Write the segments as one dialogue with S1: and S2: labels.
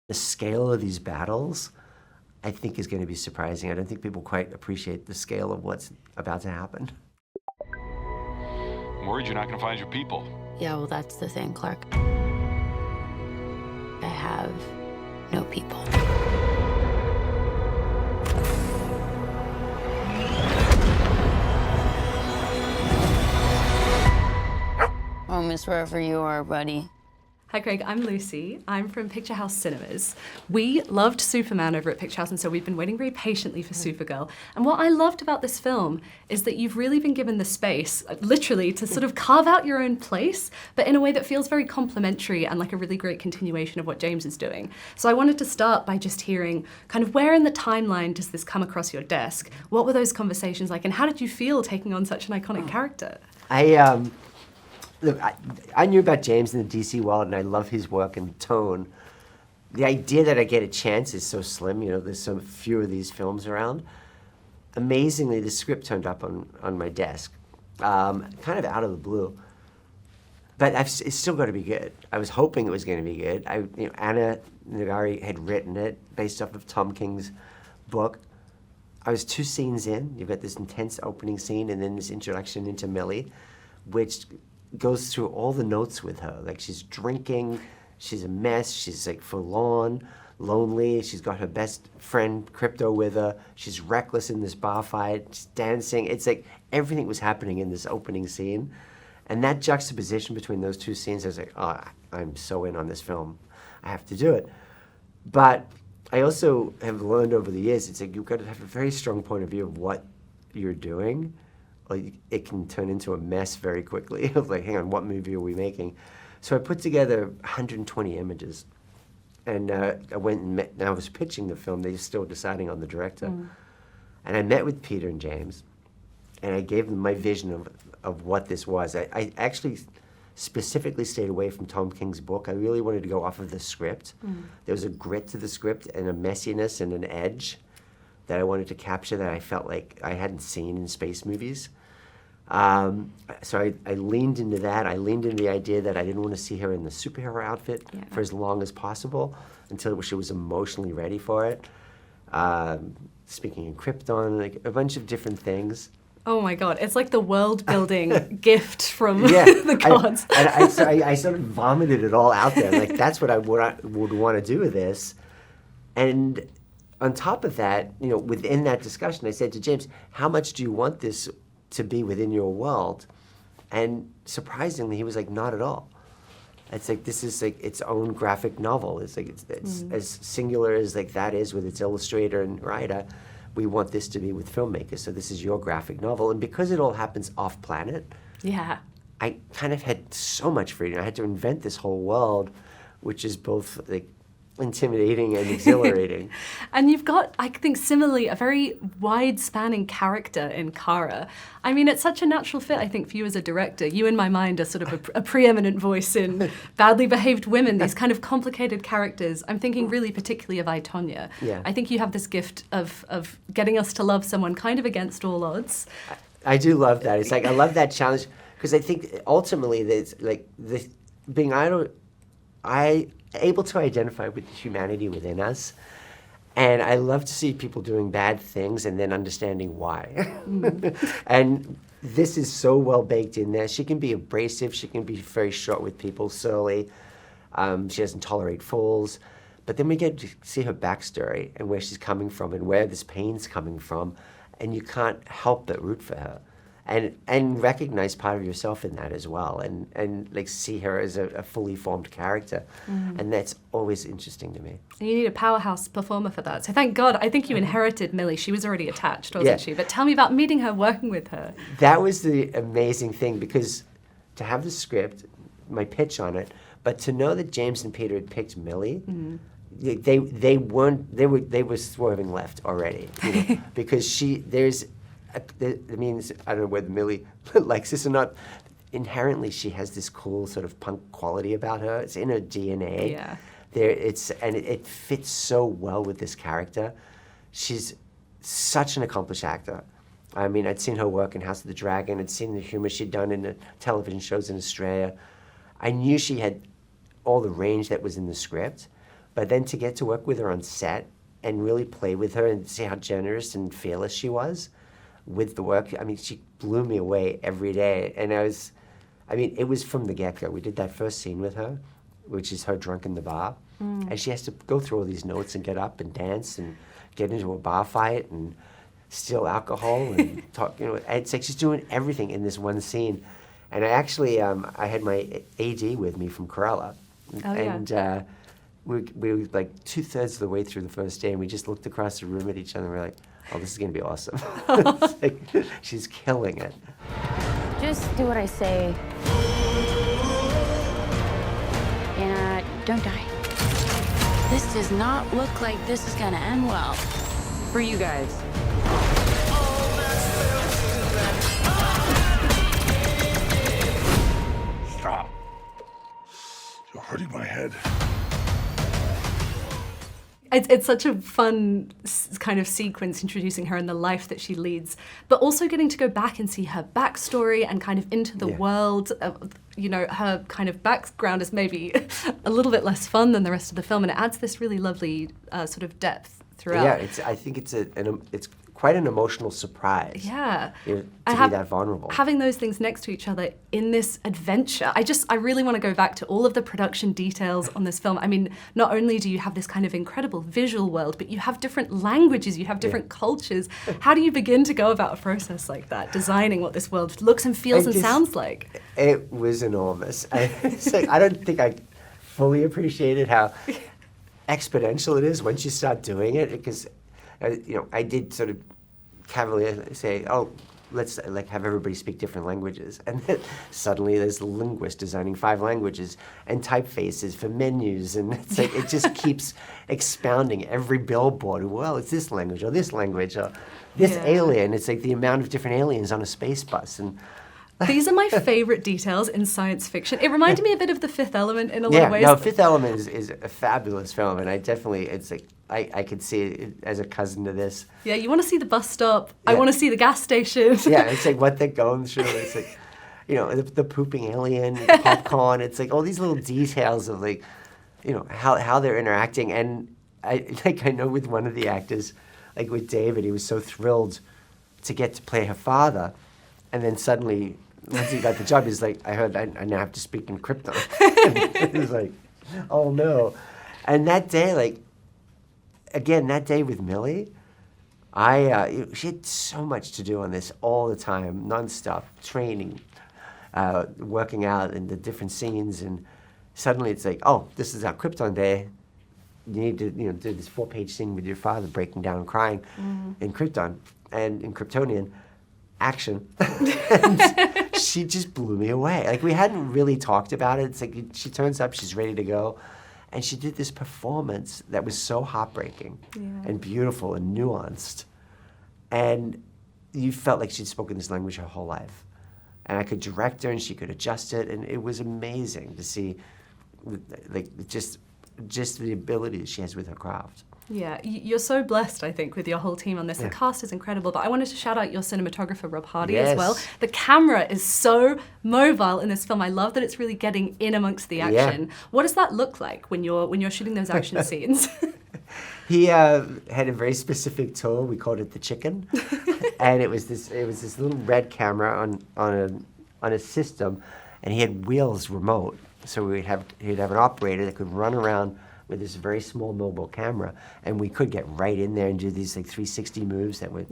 S1: The scale of these battles, I think, is going to be surprising. I don't think people quite appreciate the scale of what's about to happen.
S2: I'm worried you're not going to find your people.
S3: Yeah, well, that's the thing, Clark. I have no people. Home is wherever you are, buddy.
S4: Hi Craig, I'm Lucy. I'm from Picture House Cinemas. We loved Superman over at Picture House, and so we've been waiting very patiently for Supergirl. And what I loved about this film is that you've really been given the space, literally, to sort of carve out your own place, but in a way that feels very complimentary and like a really great continuation of what James is doing. So I wanted to start by just hearing kind of where in the timeline does this come across your desk? What were those conversations like, and how did you feel taking on such an iconic character?
S1: Look, I knew about James in the DC world, and I love his work and tone. The idea that I get a chance is so slim. You know, there's so few of these films around. Amazingly, the script turned up on my desk, kind of out of the blue. But it's still going to be good. I was hoping it was going to be good. Anna Nagari had written it based off of Tom King's book. I was 2 scenes in. You've got this intense opening scene, and then this introduction into Millie, which goes through all the notes with her. Like, she's drinking, she's a mess, she's like forlorn, lonely, she's got her best friend Crypto with her, she's reckless in this bar fight, she's dancing. It's like everything was happening in this opening scene. And that juxtaposition between those 2 scenes, I was like, oh, I'm so in on this film. I have to do it. But I also have learned over the years, it's like you've got to have a very strong point of view of what you're doing. Like, it can turn into a mess very quickly. I was like, hang on, what movie are we making? So I put together 120 images. And I went and met, and I was pitching the film. They were still deciding on the director. And I met with Peter and James, and I gave them my vision of what this was. I actually specifically stayed away from Tom King's book. I really wanted to go off of the script. There was a grit to the script and a messiness and an edge that I wanted to capture that I felt like I hadn't seen in space movies. So I leaned into that. I leaned into the idea that I didn't want to see her in the superhero outfit for as long as possible until she was emotionally ready for it. Speaking in Krypton, like a bunch of different things.
S4: Oh my God, it's like the world-building gift from the gods.
S1: I sort of vomited it all out there. Like, that's what I would want to do with this. And on top of that, you know, within that discussion, I said to James, how much do you want this to be within your world? And surprisingly, he was like, not at all. It's like, this is like its own graphic novel. It's like, it's as singular as like that is with its illustrator and writer. We want this to be with filmmakers. So this is your graphic novel. And because it all happens off planet, I kind of had so much freedom. I had to invent this whole world, which is both like intimidating and exhilarating.
S4: And you've got, I think, similarly, a very wide-spanning character in Kara. I mean, it's such a natural fit, I think, for you as a director. You, in my mind, are sort of a preeminent voice in badly behaved women, these kind of complicated characters. I'm thinking really particularly of I, Tonya. I think you have this gift of getting us to love someone kind of against all odds.
S1: I do love that. It's like, I love that challenge, because I think ultimately there's like being able to identify with the humanity within us. And I love to see people doing bad things and then understanding why. And this is so well baked in there. She can be abrasive, she can be very short with people, surly. She doesn't tolerate fools. But then we get to see her backstory and where she's coming from and where this pain's coming from. And you can't help but root for her. And recognize part of yourself in that as well, and like see her as a fully formed character, and that's always interesting to me.
S4: And you need a powerhouse performer for that. So thank God, I think you inherited Millie. She was already attached, wasn't she? But tell me about meeting her, working with her.
S1: That was the amazing thing, because to have the script, my pitch on it, but to know that James and Peter had picked Millie. They were swerving left already, you know, because I mean, I don't know whether Millie likes this or not. Inherently, she has this cool sort of punk quality about her. It's in her DNA. It fits so well with this character. She's such an accomplished actor. I mean, I'd seen her work in House of the Dragon. I'd seen the humor she'd done in the television shows in Australia. I knew she had all the range that was in the script, But then to get to work with her on set and really play with her and see how generous and fearless she was with the work, I mean, she blew me away every day. And it was from the get-go. We did that first scene with her, which is her drunk in the bar. And she has to go through all these notes and get up and dance and get into a bar fight and steal alcohol and talk, it's like she's doing everything in this one scene. And I actually, I had my AD with me from Corella.
S4: Oh, yeah.
S1: And we were like 2/3 of the way through the first day, and we just looked across the room at each other and we're like, oh, this is going to be awesome. It's like, she's killing it.
S3: Just do what I say. And don't die. This does not look like this is gonna end well for you guys.
S2: Stop. You're hurting my head.
S4: It's such a fun kind of sequence introducing her and the life that she leads, but also getting to go back and see her backstory and kind of into the world. Her kind of background is maybe a little bit less fun than the rest of the film, and it adds this really lovely sort of depth throughout.
S1: Yeah, I think it's quite an emotional surprise.
S4: Yeah.
S1: To be that vulnerable.
S4: Having those things next to each other in this adventure, I really want to go back to all of the production details on this film. I mean, not only do you have this kind of incredible visual world, but you have different languages, you have different cultures. How do you begin to go about a process like that, designing what this world looks and feels and sounds like?
S1: It was enormous. I don't think I fully appreciated how exponential it is once you start doing it, because I did sort of cavalier say, oh, let's have everybody speak different languages. And then suddenly there's a linguist designing 5 languages and typefaces for menus. And it's like, it just keeps expounding every billboard. Well, it's this language or this alien. It's like the amount of different aliens on a space bus. And
S4: these are my favorite details in science fiction. It reminded me a bit of The Fifth Element in a lot of ways.
S1: Yeah, no, Fifth Element is a fabulous film, and it's like, I could see it as a cousin to this.
S4: Yeah, you want to see the bus stop.
S1: Yeah.
S4: I want to see the gas station.
S1: Yeah, it's like what they're going through. It's like, the pooping alien, popcorn. It's like all these little details of like, how they're interacting. And I know with one of the actors, like with David, he was so thrilled to get to play her father, and then suddenly, once he got the job, he's like, I heard I now have to speak in Krypton. He was like, oh no. And that day, that day with Millie, she had so much to do on this all the time, nonstop, training, working out in the different scenes, and suddenly it's like, oh, this is our Krypton day. You need to do this 4-page scene with your father breaking down and crying in Krypton and in Kryptonian. Action. And she just blew me away. Like, we hadn't really talked about it. It's like she turns up, she's ready to go. And she did this performance that was so heartbreaking and beautiful and nuanced. And you felt like she'd spoken this language her whole life. And I could direct her and she could adjust it. And it was amazing to see just the ability that she has with her craft.
S4: Yeah, you're so blessed, I think, with your whole team on this. The cast is incredible, but I wanted to shout out your cinematographer, Rob Hardy, as well. The camera is so mobile in this film. I love that it's really getting in amongst the action. What does that look like when you're shooting those action scenes?
S1: He had a very specific tool. We called it the chicken, and it was this little red camera on a system, and he had wheels remote. So he'd have an operator that could run around with this very small mobile camera, and we could get right in there and do these 360 moves that would,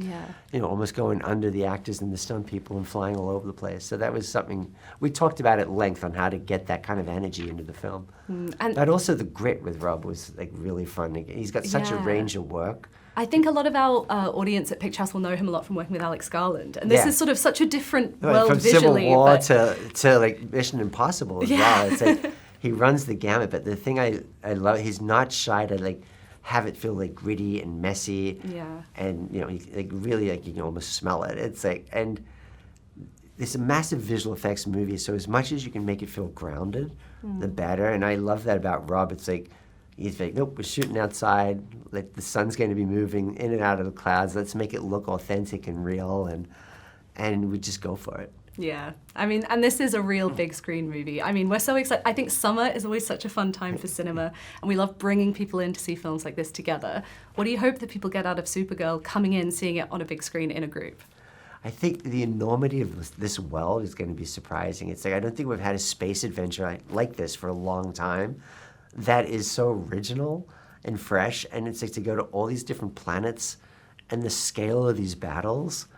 S1: almost going under the actors and the stunt people and flying all over the place. So that was something we talked about at length on how to get that kind of energy into the film. But also the grit with Rob was really fun. He's got such a range of work.
S4: I think a lot of our audience at Picture House will know him a lot from working with Alex Garland, and this is sort of such a different world
S1: from
S4: visually.
S1: Civil War to Mission Impossible as well. It's like he runs the gamut. But the thing I love, he's not shy to have it feel gritty and messy.
S4: Yeah.
S1: And he really you can almost smell it. It's and it's a massive visual effects movie. So as much as you can make it feel grounded, the better. And I love that about Rob. It's he's nope, we're shooting outside. The sun's going to be moving in and out of the clouds. Let's make it look authentic and real, and we just go for it.
S4: Yeah, I mean, and this is a real big screen movie. I mean, we're so excited. I think summer is always such a fun time for cinema, and we love bringing people in to see films like this together. What do you hope that people get out of Supergirl coming in, seeing it on a big screen in a group?
S1: I think the enormity of this world is going to be surprising. It's like, I don't think we've had a space adventure like this for a long time that is so original and fresh, and it's like to go to all these different planets, and the scale of these battles,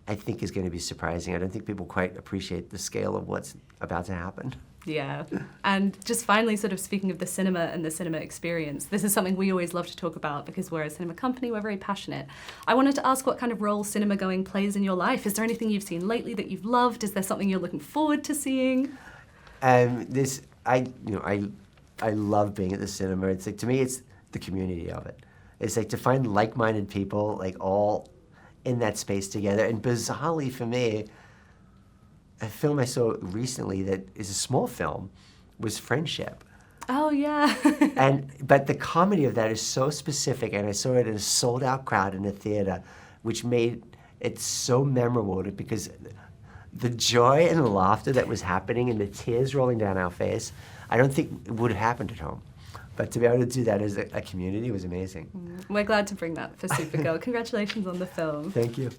S1: I think, is going to be surprising. I don't think people quite appreciate the scale of what's about to happen.
S4: Yeah, and just finally, sort of speaking of the cinema and the cinema experience, this is something we always love to talk about because we're a cinema company, we're very passionate. I wanted to ask what kind of role cinema going plays in your life. Is there anything you've seen lately that you've loved? Is there something you're looking forward to seeing?
S1: I love being at the cinema. It's like, to me, it's the community of it. It's like to find like-minded people, like all in that space together. And bizarrely for me, a film I saw recently that is a small film was Friendship.
S4: Oh, yeah.
S1: But the comedy of that is so specific, and I saw it in a sold-out crowd in a theater, which made it so memorable because the joy and the laughter that was happening and the tears rolling down our face, I don't think it would have happened at home. But to be able to do that as a community was amazing.
S4: We're glad to bring that for Supergirl. Congratulations on the film.
S1: Thank you.